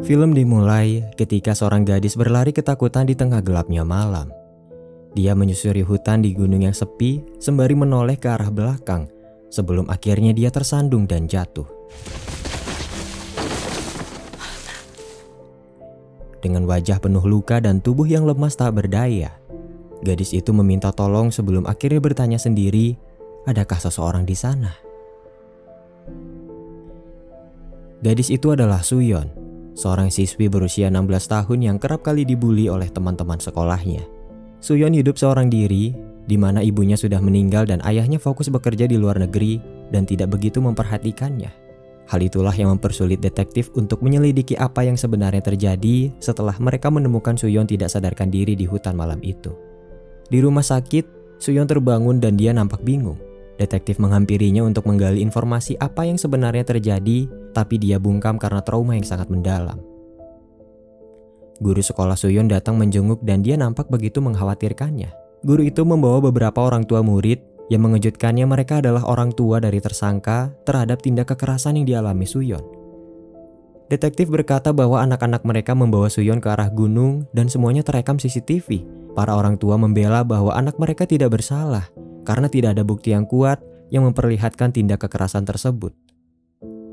Film dimulai ketika seorang gadis berlari ketakutan di tengah gelapnya malam. Dia menyusuri hutan di gunung yang sepi sembari menoleh ke arah belakang sebelum akhirnya dia tersandung dan jatuh. Dengan wajah penuh luka dan tubuh yang lemas tak berdaya, gadis itu meminta tolong sebelum akhirnya bertanya sendiri, adakah seseorang di sana? Gadis itu adalah Suyeon, seorang siswi berusia 16 tahun yang kerap kali dibully oleh teman-teman sekolahnya. Suyeon hidup seorang diri, di mana ibunya sudah meninggal dan ayahnya fokus bekerja di luar negeri dan tidak begitu memperhatikannya. Hal itulah yang mempersulit detektif untuk menyelidiki apa yang sebenarnya terjadi setelah mereka menemukan Suyeon tidak sadarkan diri di hutan malam itu. Di rumah sakit, Suyeon terbangun dan dia nampak bingung. Detektif menghampirinya untuk menggali informasi apa yang sebenarnya terjadi, tapi dia bungkam karena trauma yang sangat mendalam. Guru sekolah Suyeon datang menjenguk dan dia nampak begitu mengkhawatirkannya. Guru itu membawa beberapa orang tua murid yang mengejutkannya mereka adalah orang tua dari tersangka terhadap tindak kekerasan yang dialami Suyeon. Detektif berkata bahwa anak-anak mereka membawa Suyeon ke arah gunung dan semuanya terekam CCTV. Para orang tua membela bahwa anak mereka tidak bersalah karena tidak ada bukti yang kuat yang memperlihatkan tindak kekerasan tersebut.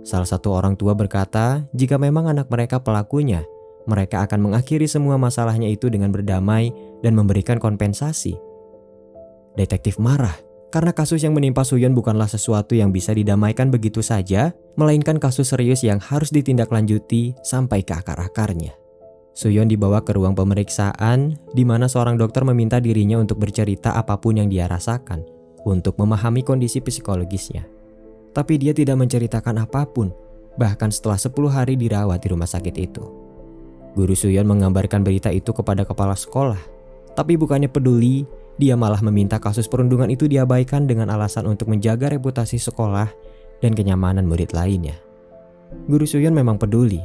Salah satu orang tua berkata, jika memang anak mereka pelakunya, mereka akan mengakhiri semua masalahnya itu dengan berdamai dan memberikan kompensasi. Detektif marah karena kasus yang menimpa Suyeon bukanlah sesuatu yang bisa didamaikan begitu saja, melainkan kasus serius yang harus ditindaklanjuti sampai ke akar-akarnya. Suyeon dibawa ke ruang pemeriksaan, di mana seorang dokter meminta dirinya untuk bercerita apapun yang dia rasakan, untuk memahami kondisi psikologisnya. Tapi dia tidak menceritakan apapun, bahkan setelah 10 hari dirawat di rumah sakit itu. Guru Suyeon mengabarkan berita itu kepada kepala sekolah, tapi bukannya peduli, dia malah meminta kasus perundungan itu diabaikan dengan alasan untuk menjaga reputasi sekolah dan kenyamanan murid lainnya. Guru Suyeon memang peduli,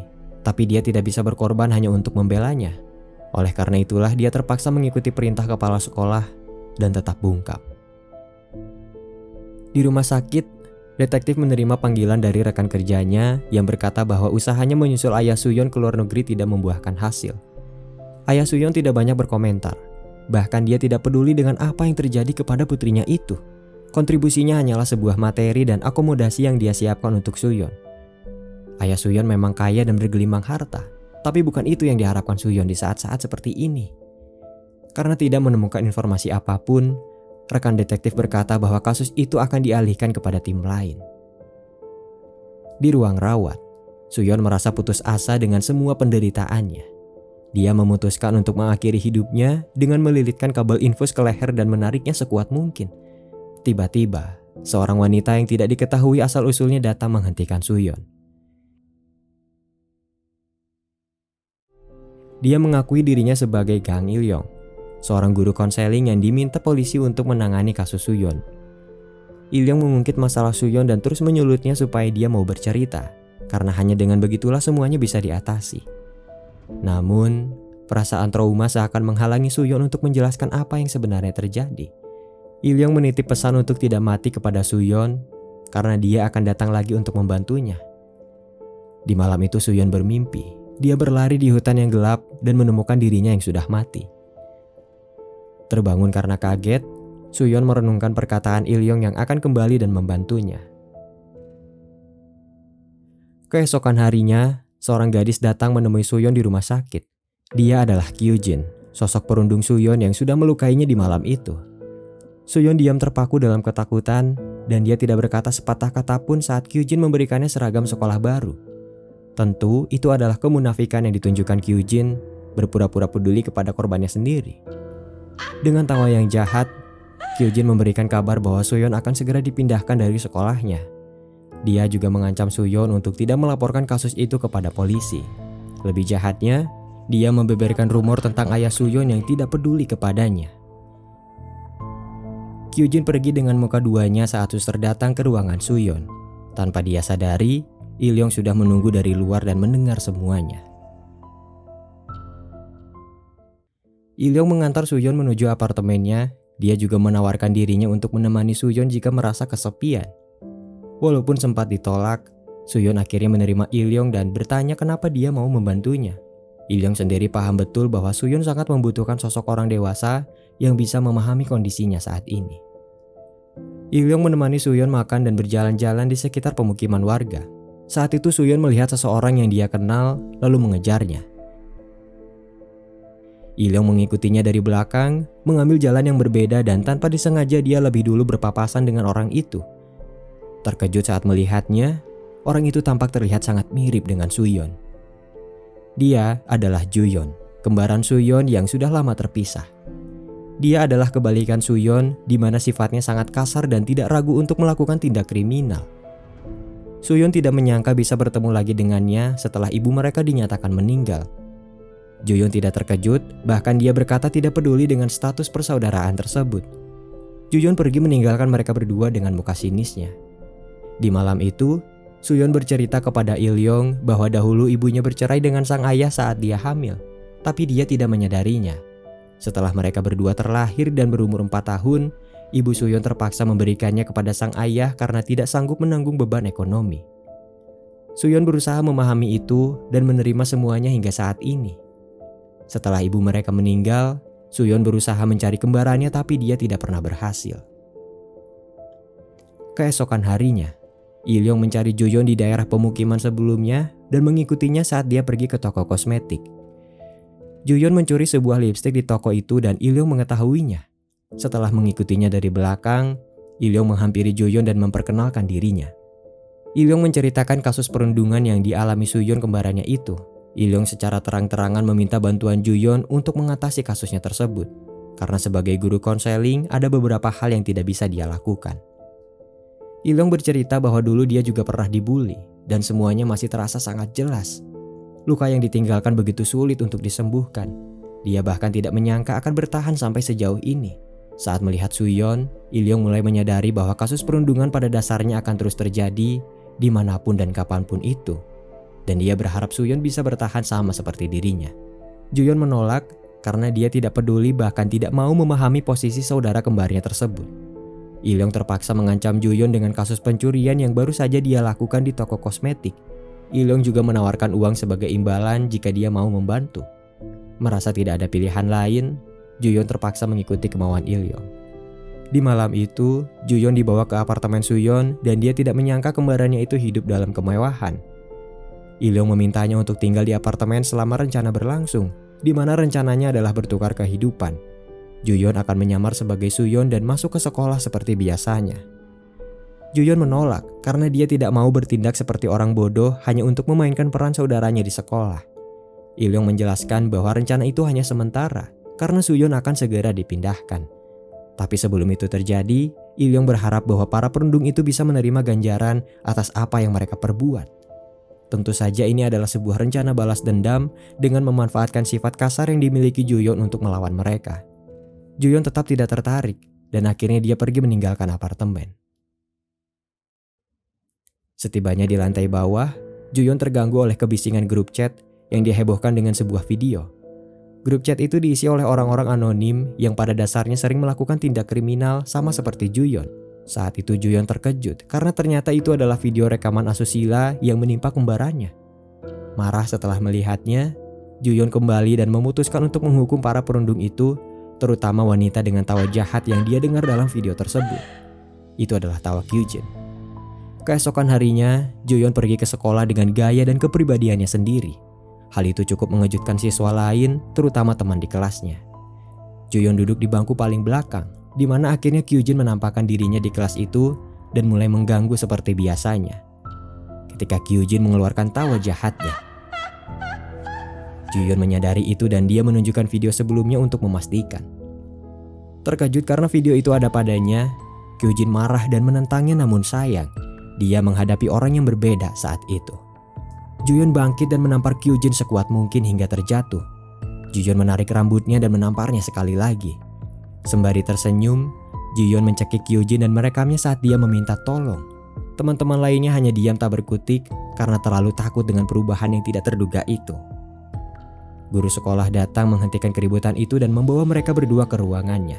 tapi dia tidak bisa berkorban hanya untuk membelanya. Oleh karena itulah dia terpaksa mengikuti perintah kepala sekolah dan tetap bungkam. Di rumah sakit, detektif menerima panggilan dari rekan kerjanya yang berkata bahwa usahanya menyusul ayah Suyeon ke luar negeri tidak membuahkan hasil. Ayah Suyeon tidak banyak berkomentar. Bahkan dia tidak peduli dengan apa yang terjadi kepada putrinya itu. Kontribusinya hanyalah sebuah materi dan akomodasi yang dia siapkan untuk Suyeon. Ayah Suyeon memang kaya dan bergelimang harta, tapi bukan itu yang diharapkan Suyeon di saat-saat seperti ini. Karena tidak menemukan informasi apapun, rekan detektif berkata bahwa kasus itu akan dialihkan kepada tim lain. Di ruang rawat, Suyeon merasa putus asa dengan semua penderitaannya. Dia memutuskan untuk mengakhiri hidupnya dengan melilitkan kabel infus ke leher dan menariknya sekuat mungkin. Tiba-tiba, seorang wanita yang tidak diketahui asal-usulnya datang menghentikan Suyeon. Dia mengakui dirinya sebagai Kang Il-yong, seorang guru konseling yang diminta polisi untuk menangani kasus Suyeon. Il-yong mengungkit masalah Suyeon dan terus menyulutnya supaya dia mau bercerita, karena hanya dengan begitulah semuanya bisa diatasi. Namun, perasaan trauma seakan menghalangi Suyeon untuk menjelaskan apa yang sebenarnya terjadi. Il-yong menitip pesan untuk tidak mati kepada Suyeon, karena dia akan datang lagi untuk membantunya. Di malam itu Suyeon bermimpi. Dia berlari di hutan yang gelap dan menemukan dirinya yang sudah mati. Terbangun karena kaget, Suyeon merenungkan perkataan Il-yong yang akan kembali dan membantunya. Keesokan harinya, seorang gadis datang menemui Suyeon di rumah sakit. Dia adalah Kyujin, sosok perundung Suyeon yang sudah melukainya di malam itu. Suyeon diam terpaku dalam ketakutan dan dia tidak berkata sepatah kata pun saat Kyujin memberikannya seragam sekolah baru. Tentu itu adalah kemunafikan yang ditunjukkan Kyujin berpura-pura peduli kepada korbannya sendiri. Dengan tawa yang jahat, Kyujin memberikan kabar bahwa Suyeon akan segera dipindahkan dari sekolahnya. Dia juga mengancam Suyeon untuk tidak melaporkan kasus itu kepada polisi. Lebih jahatnya, dia membeberkan rumor tentang ayah Suyeon yang tidak peduli kepadanya. Kyujin pergi dengan muka duanya saat suster datang ke ruangan Suyeon. Tanpa dia sadari, Il-yong sudah menunggu dari luar dan mendengar semuanya. Il-yong mengantar Suyeon menuju apartemennya. Dia juga menawarkan dirinya untuk menemani Suyeon jika merasa kesepian. Walaupun sempat ditolak, Suyeon akhirnya menerima Il-yong dan bertanya kenapa dia mau membantunya. Il-yong sendiri paham betul bahwa Suyeon sangat membutuhkan sosok orang dewasa yang bisa memahami kondisinya saat ini. Il-yong menemani Suyeon makan dan berjalan-jalan di sekitar pemukiman warga. Saat itu Suyeon melihat seseorang yang dia kenal lalu mengejarnya. Il-yong mengikutinya dari belakang, mengambil jalan yang berbeda dan tanpa disengaja dia lebih dulu berpapasan dengan orang itu. Terkejut saat melihatnya, orang itu tampak terlihat sangat mirip dengan Suyeon. Dia adalah Juyeon, kembaran Suyeon yang sudah lama terpisah. Dia adalah kebalikan Suyeon di mana sifatnya sangat kasar dan tidak ragu untuk melakukan tindak kriminal. Suyeon tidak menyangka bisa bertemu lagi dengannya setelah ibu mereka dinyatakan meninggal. Juyeon tidak terkejut, bahkan dia berkata tidak peduli dengan status persaudaraan tersebut. Juyeon pergi meninggalkan mereka berdua dengan muka sinisnya. Di malam itu, Suyeon bercerita kepada Il-yong bahwa dahulu ibunya bercerai dengan sang ayah saat dia hamil, tapi dia tidak menyadarinya. Setelah mereka berdua terlahir dan berumur 4 tahun, ibu Suyeon terpaksa memberikannya kepada sang ayah karena tidak sanggup menanggung beban ekonomi. Suyeon berusaha memahami itu dan menerima semuanya hingga saat ini. Setelah ibu mereka meninggal, Suyeon berusaha mencari kembarannya tapi dia tidak pernah berhasil. Keesokan harinya, Il-yong mencari Juyeon di daerah pemukiman sebelumnya dan mengikutinya saat dia pergi ke toko kosmetik. Juyeon mencuri sebuah lipstik di toko itu dan Il-yong mengetahuinya. Setelah mengikutinya dari belakang, Il-yong menghampiri Juyeon dan memperkenalkan dirinya. Il-yong menceritakan kasus perundungan yang dialami Suyeon kembarannya itu. Il-yong secara terang-terangan meminta bantuan Juyeon untuk mengatasi kasusnya tersebut. Karena sebagai guru konseling, ada beberapa hal yang tidak bisa dia lakukan. Il-yong bercerita bahwa dulu dia juga pernah dibully dan semuanya masih terasa sangat jelas. Luka yang ditinggalkan begitu sulit untuk disembuhkan. Dia bahkan tidak menyangka akan bertahan sampai sejauh ini. Saat melihat Suyeon, Il-yong mulai menyadari bahwa kasus perundungan pada dasarnya akan terus terjadi dimanapun dan kapanpun itu. Dan dia berharap Suyeon bisa bertahan sama seperti dirinya. Juyeon menolak karena dia tidak peduli bahkan tidak mau memahami posisi saudara kembarnya tersebut. Il-yong terpaksa mengancam Juyeon dengan kasus pencurian yang baru saja dia lakukan di toko kosmetik. Il-yong juga menawarkan uang sebagai imbalan jika dia mau membantu. Merasa tidak ada pilihan lain, Juyeon terpaksa mengikuti kemauan Il-yong. Di malam itu, Juyeon dibawa ke apartemen Suyeon dan dia tidak menyangka kembarannya itu hidup dalam kemewahan. Il-yong memintanya untuk tinggal di apartemen selama rencana berlangsung, di mana rencananya adalah bertukar kehidupan. Juyeon akan menyamar sebagai Suyeon dan masuk ke sekolah seperti biasanya. Juyeon menolak karena dia tidak mau bertindak seperti orang bodoh hanya untuk memainkan peran saudaranya di sekolah. Il-yong menjelaskan bahwa rencana itu hanya sementara karena Suyeon akan segera dipindahkan. Tapi sebelum itu terjadi, Il-yong berharap bahwa para perundung itu bisa menerima ganjaran atas apa yang mereka perbuat. Tentu saja ini adalah sebuah rencana balas dendam dengan memanfaatkan sifat kasar yang dimiliki Juyeon untuk melawan mereka. Juyeon tetap tidak tertarik dan akhirnya dia pergi meninggalkan apartemen. Setibanya di lantai bawah, Juyeon terganggu oleh kebisingan grup chat yang dihebohkan dengan sebuah video. Grup chat itu diisi oleh orang-orang anonim yang pada dasarnya sering melakukan tindak kriminal sama seperti Juyeon. Saat itu Juyeon terkejut karena ternyata itu adalah video rekaman asusila yang menimpa kembarannya. Marah setelah melihatnya, Juyeon kembali dan memutuskan untuk menghukum para perundung itu, terutama wanita dengan tawa jahat yang dia dengar dalam video tersebut. Itu adalah tawa Kyujin. Keesokan harinya, Juyeon pergi ke sekolah dengan gaya dan kepribadiannya sendiri. Hal itu cukup mengejutkan siswa lain, terutama teman di kelasnya. Juyeon duduk di bangku paling belakang, di mana akhirnya Kyujin menampakkan dirinya di kelas itu dan mulai mengganggu seperti biasanya. Ketika Kyujin mengeluarkan tawa jahatnya, Juyeon menyadari itu dan dia menunjukkan video sebelumnya untuk memastikan. Terkejut karena video itu ada padanya, Kyujin marah dan menentangnya, namun sayang, dia menghadapi orang yang berbeda saat itu. Juyeon bangkit dan menampar Kyujin sekuat mungkin hingga terjatuh. Juyeon menarik rambutnya dan menamparnya sekali lagi. Sembari tersenyum, Juyeon mencekik Kyujin dan merekamnya saat dia meminta tolong. Teman-teman lainnya hanya diam tak berkutik karena terlalu takut dengan perubahan yang tidak terduga itu. Guru sekolah datang menghentikan keributan itu dan membawa mereka berdua ke ruangannya.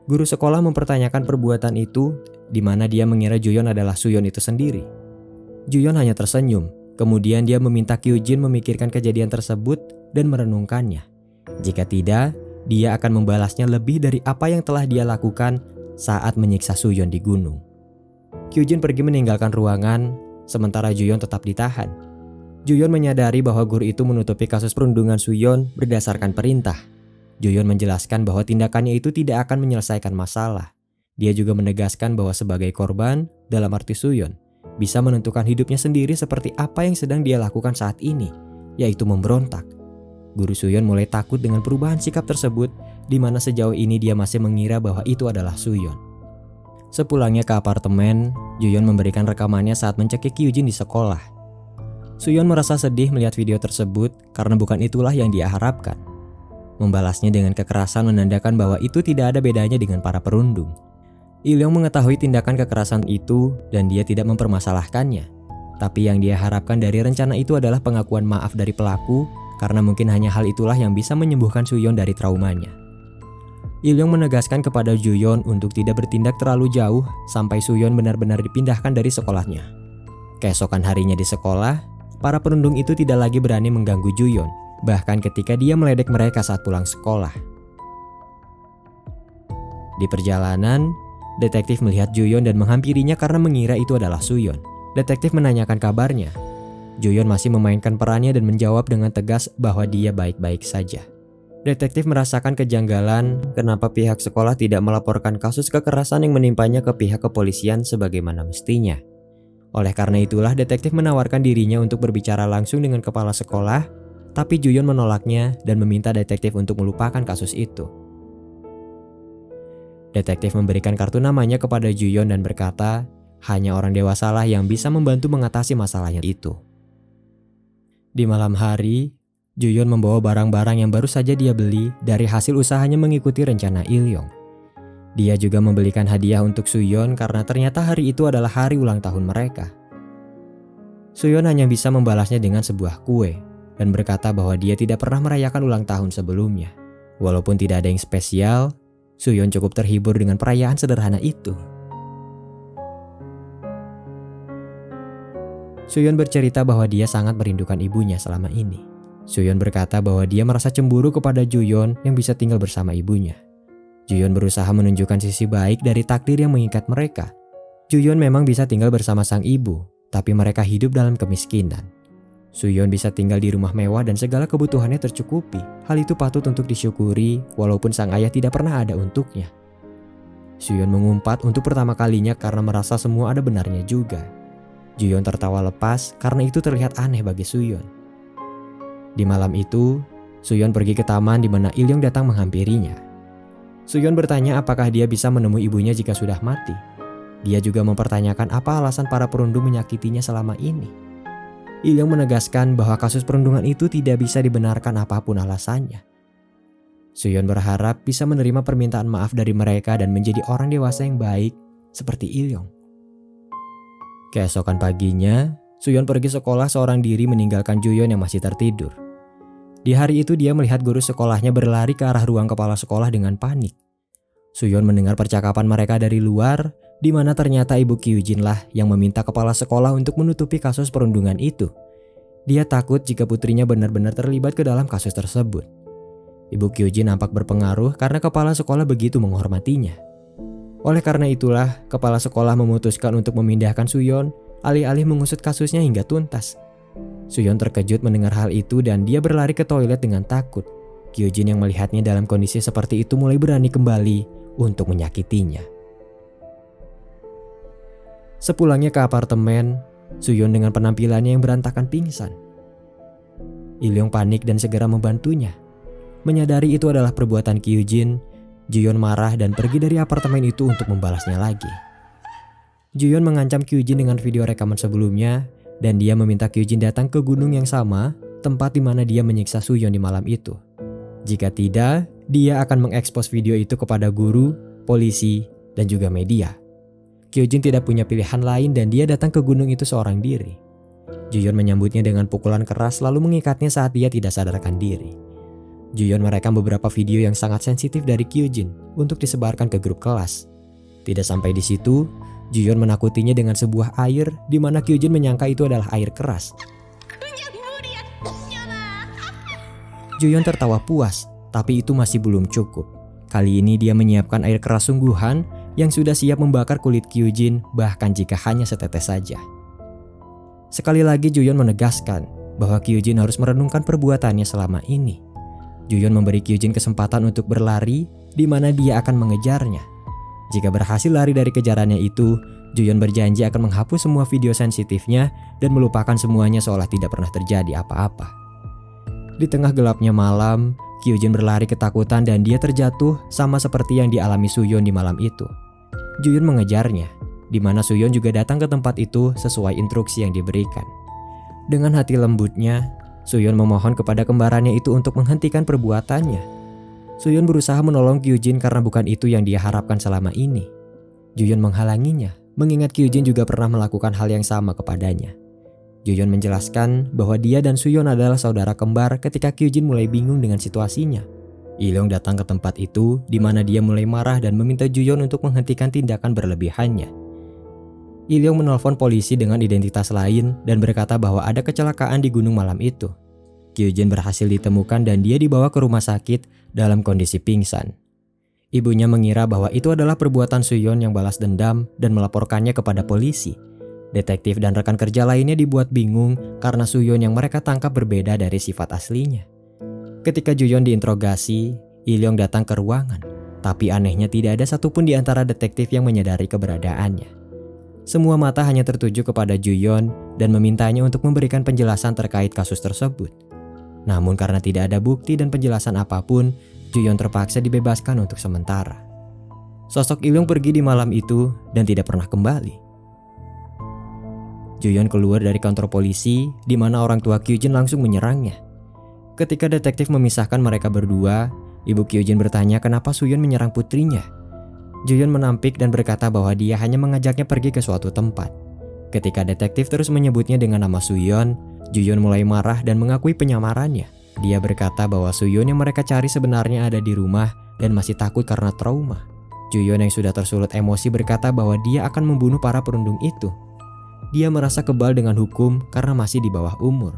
Guru sekolah mempertanyakan perbuatan itu, di mana dia mengira Juyeon adalah Suyeon itu sendiri. Juyeon hanya tersenyum. Kemudian dia meminta Kyujin memikirkan kejadian tersebut dan merenungkannya. Jika tidak, dia akan membalasnya lebih dari apa yang telah dia lakukan saat menyiksa Suyeon di gunung. Kyujin pergi meninggalkan ruangan, sementara Juyeon tetap ditahan. Juyeon menyadari bahwa guru itu menutupi kasus perundungan Suyeon berdasarkan perintah. Juyeon menjelaskan bahwa tindakannya itu tidak akan menyelesaikan masalah. Dia juga menegaskan bahwa sebagai korban, dalam arti Suyeon, bisa menentukan hidupnya sendiri seperti apa yang sedang dia lakukan saat ini, yaitu memberontak. Guru Suyeon mulai takut dengan perubahan sikap tersebut, di mana sejauh ini dia masih mengira bahwa itu adalah Suyeon. Sepulangnya ke apartemen, Juyeon memberikan rekamannya saat mencekik Kyujin di sekolah. Suyeon merasa sedih melihat video tersebut karena bukan itulah yang dia harapkan. Membalasnya dengan kekerasan menandakan bahwa itu tidak ada bedanya dengan para perundung. Il-yong mengetahui tindakan kekerasan itu dan dia tidak mempermasalahkannya. Tapi yang dia harapkan dari rencana itu adalah pengakuan maaf dari pelaku, karena mungkin hanya hal itulah yang bisa menyembuhkan Suyeon dari traumanya. Il-yong menegaskan kepada Juyeon untuk tidak bertindak terlalu jauh sampai Suyeon benar-benar dipindahkan dari sekolahnya. Keesokan harinya di sekolah, para perundung itu tidak lagi berani mengganggu Juyeon, bahkan ketika dia meledek mereka saat pulang sekolah. Di perjalanan, detektif melihat Juyeon dan menghampirinya karena mengira itu adalah Suyeon. Detektif menanyakan kabarnya. Juyeon masih memainkan perannya dan menjawab dengan tegas bahwa dia baik-baik saja. Detektif merasakan kejanggalan kenapa pihak sekolah tidak melaporkan kasus kekerasan yang menimpanya ke pihak kepolisian sebagaimana mestinya. Oleh karena itulah detektif menawarkan dirinya untuk berbicara langsung dengan kepala sekolah, tapi Juyeon menolaknya dan meminta detektif untuk melupakan kasus itu. Detektif memberikan kartu namanya kepada Juyeon dan berkata, hanya orang dewasalah yang bisa membantu mengatasi masalahnya itu. Di malam hari, Juyeon membawa barang-barang yang baru saja dia beli dari hasil usahanya mengikuti rencana Il-yong. Dia juga membelikan hadiah untuk Suyeon karena ternyata hari itu adalah hari ulang tahun mereka. Suyeon hanya bisa membalasnya dengan sebuah kue dan berkata bahwa dia tidak pernah merayakan ulang tahun sebelumnya. Walaupun tidak ada yang spesial, Suyeon cukup terhibur dengan perayaan sederhana itu. Suyeon bercerita bahwa dia sangat merindukan ibunya selama ini. Suyeon berkata bahwa dia merasa cemburu kepada Juyeon yang bisa tinggal bersama ibunya. Juyeon berusaha menunjukkan sisi baik dari takdir yang mengikat mereka. Juyeon memang bisa tinggal bersama sang ibu, tapi mereka hidup dalam kemiskinan. Suyeon bisa tinggal di rumah mewah dan segala kebutuhannya tercukupi. Hal itu patut untuk disyukuri walaupun sang ayah tidak pernah ada untuknya. Suyeon mengumpat untuk pertama kalinya karena merasa semua ada benarnya juga. Juyeon tertawa lepas karena itu terlihat aneh bagi Suyeon. Di malam itu, Suyeon pergi ke taman di mana Il-yong datang menghampirinya. Suyeon bertanya apakah dia bisa menemui ibunya jika sudah mati. Dia juga mempertanyakan apa alasan para perundung menyakitinya selama ini. Il-yong menegaskan bahwa kasus perundungan itu tidak bisa dibenarkan apapun alasannya. Suyeon berharap bisa menerima permintaan maaf dari mereka dan menjadi orang dewasa yang baik seperti Il-yong. Keesokan paginya, Suyeon pergi sekolah seorang diri meninggalkan Juyeon yang masih tertidur. Di hari itu dia melihat guru sekolahnya berlari ke arah ruang kepala sekolah dengan panik. Suyeon mendengar percakapan mereka dari luar, di mana ternyata ibu Kyujin lah yang meminta kepala sekolah untuk menutupi kasus perundungan itu. Dia takut jika putrinya benar-benar terlibat ke dalam kasus tersebut. Ibu Kyujin nampak berpengaruh karena kepala sekolah begitu menghormatinya. Oleh karena itulah, kepala sekolah memutuskan untuk memindahkan Suyeon, alih-alih mengusut kasusnya hingga tuntas. Suyeon terkejut mendengar hal itu dan dia berlari ke toilet dengan takut. Kyujin yang melihatnya dalam kondisi seperti itu mulai berani kembali untuk menyakitinya. Sepulangnya ke apartemen, Suyeon dengan penampilannya yang berantakan pingsan. Il-yong panik dan segera membantunya. Menyadari itu adalah perbuatan Kyujin, Juyeon marah dan pergi dari apartemen itu untuk membalasnya lagi. Juyeon mengancam Kyujin dengan video rekaman sebelumnya dan dia meminta Kyujin datang ke gunung yang sama, tempat di mana dia menyiksa Suyeon di malam itu. Jika tidak, dia akan mengekspos video itu kepada guru, polisi, dan juga media. Kyujin tidak punya pilihan lain dan dia datang ke gunung itu seorang diri. Juyeon menyambutnya dengan pukulan keras lalu mengikatnya saat dia tidak sadarkan diri. Juyeon merekam beberapa video yang sangat sensitif dari Kyujin untuk disebarkan ke grup kelas. Tidak sampai di situ, Juyeon menakutinya dengan sebuah air di mana Kyujin menyangka itu adalah air keras. Juyeon tertawa puas, tapi itu masih belum cukup. Kali ini dia menyiapkan air keras sungguhan yang sudah siap membakar kulit Kyujin bahkan jika hanya setetes saja. Sekali lagi Juyeon menegaskan bahwa Kyujin harus merenungkan perbuatannya selama ini. Juyeon memberi Kyujin kesempatan untuk berlari di mana dia akan mengejarnya. Jika berhasil lari dari kejarannya itu, Juyeon berjanji akan menghapus semua video sensitifnya dan melupakan semuanya seolah tidak pernah terjadi apa-apa. Di tengah gelapnya malam, Kyujin berlari ketakutan dan dia terjatuh sama seperti yang dialami Suyeon di malam itu. Juyeon mengejarnya, di mana Suyeon juga datang ke tempat itu sesuai instruksi yang diberikan. Dengan hati lembutnya, Suyeon memohon kepada kembarannya itu untuk menghentikan perbuatannya. Suyeon berusaha menolong Kyujin karena bukan itu yang dia harapkan selama ini. Juyeon menghalanginya, mengingat Kyujin juga pernah melakukan hal yang sama kepadanya. Juyeon menjelaskan bahwa dia dan Suyeon adalah saudara kembar ketika Kyujin mulai bingung dengan situasinya. Ilyong datang ke tempat itu di mana dia mulai marah dan meminta Juyeon untuk menghentikan tindakan berlebihannya. Ilyong menelpon polisi dengan identitas lain dan berkata bahwa ada kecelakaan di gunung malam itu. Kyujin berhasil ditemukan dan dia dibawa ke rumah sakit dalam kondisi pingsan. Ibunya mengira bahwa itu adalah perbuatan Suyeon yang balas dendam dan melaporkannya kepada polisi. Detektif dan rekan kerja lainnya dibuat bingung karena Suyeon yang mereka tangkap berbeda dari sifat aslinya. Ketika Juyeon diinterogasi, Ilyong datang ke ruangan, tapi anehnya tidak ada satupun di antara detektif yang menyadari keberadaannya. Semua mata hanya tertuju kepada Juyeon dan memintanya untuk memberikan penjelasan terkait kasus tersebut. Namun karena tidak ada bukti dan penjelasan apapun, Juyeon terpaksa dibebaskan untuk sementara. Sosok Ilyong pergi di malam itu dan tidak pernah kembali. Juyeon keluar dari kantor polisi di mana orang tua Kyujin langsung menyerangnya. Ketika detektif memisahkan mereka berdua, ibu Kyujin bertanya kenapa Suyeon menyerang putrinya. Juyeon menampik dan berkata bahwa dia hanya mengajaknya pergi ke suatu tempat. Ketika detektif terus menyebutnya dengan nama Suyeon, Juyeon mulai marah dan mengakui penyamarannya. Dia berkata bahwa Suyeon yang mereka cari sebenarnya ada di rumah dan masih takut karena trauma. Juyeon yang sudah tersulut emosi berkata bahwa dia akan membunuh para perundung itu. Dia merasa kebal dengan hukum karena masih di bawah umur.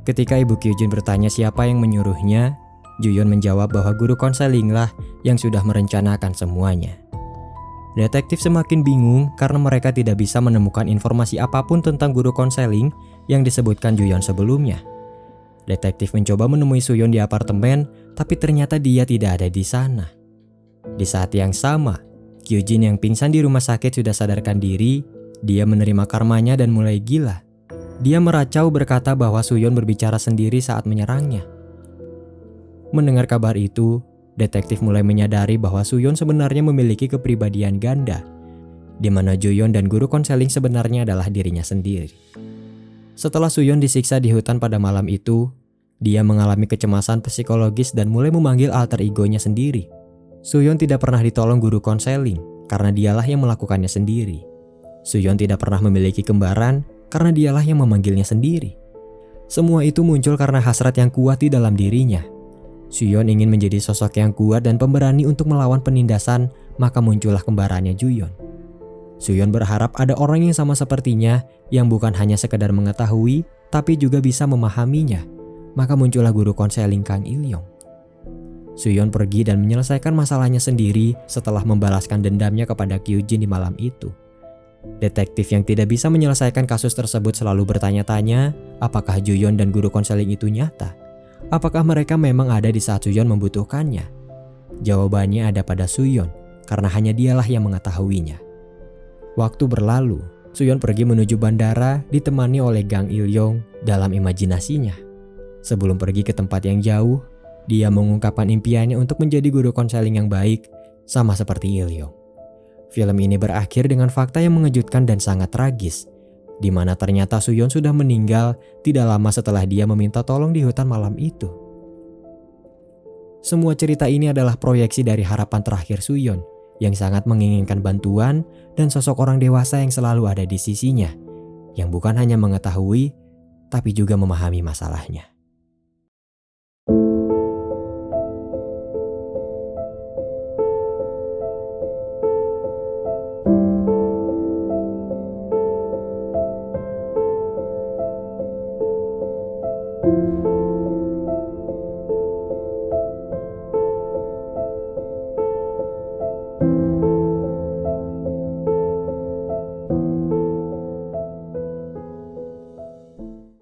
Ketika ibu Kyujin bertanya siapa yang menyuruhnya, Juyeon menjawab bahwa guru konselinglah yang sudah merencanakan semuanya. Detektif semakin bingung karena mereka tidak bisa menemukan informasi apapun tentang guru konseling yang disebutkan Juyeon sebelumnya. Detektif mencoba menemui Suyeon di apartemen, tapi ternyata dia tidak ada di sana. Di saat yang sama, Kyujin yang pingsan di rumah sakit sudah sadarkan diri. Dia menerima karmanya dan mulai gila. Dia meracau berkata bahwa Suyeon berbicara sendiri saat menyerangnya. Mendengar kabar itu, detektif mulai menyadari bahwa Suyeon sebenarnya memiliki kepribadian ganda, di mana Juyeon dan guru konseling sebenarnya adalah dirinya sendiri. Setelah Suyeon disiksa di hutan pada malam itu, dia mengalami kecemasan psikologis dan mulai memanggil alter egonya sendiri. Suyeon tidak pernah ditolong guru konseling karena dialah yang melakukannya sendiri. Suyeon tidak pernah memiliki kembaran karena dialah yang memanggilnya sendiri. Semua itu muncul karena hasrat yang kuat di dalam dirinya. Suyeon ingin menjadi sosok yang kuat dan pemberani untuk melawan penindasan, maka muncullah kembarannya Juyeon. Suyeon berharap ada orang yang sama sepertinya, yang bukan hanya sekedar mengetahui, tapi juga bisa memahaminya. Maka muncullah guru konseling Kang Ilyong. Suyeon pergi dan menyelesaikan masalahnya sendiri setelah membalaskan dendamnya kepada Kyujin di malam itu. Detektif yang tidak bisa menyelesaikan kasus tersebut selalu bertanya-tanya, apakah Juyeon dan guru konseling itu nyata? Apakah mereka memang ada di saat Suyeon membutuhkannya? Jawabannya ada pada Suyeon, karena hanya dialah yang mengetahuinya. Waktu berlalu, Suyeon pergi menuju bandara ditemani oleh Kang Ilyong dalam imajinasinya. Sebelum pergi ke tempat yang jauh, dia mengungkapkan impiannya untuk menjadi guru konseling yang baik, sama seperti Ilyong. Film ini berakhir dengan fakta yang mengejutkan dan sangat tragis, di mana ternyata Suyeon sudah meninggal tidak lama setelah dia meminta tolong di hutan malam itu. Semua cerita ini adalah proyeksi dari harapan terakhir Suyeon yang sangat menginginkan bantuan dan sosok orang dewasa yang selalu ada di sisinya, yang bukan hanya mengetahui, tapi juga memahami masalahnya.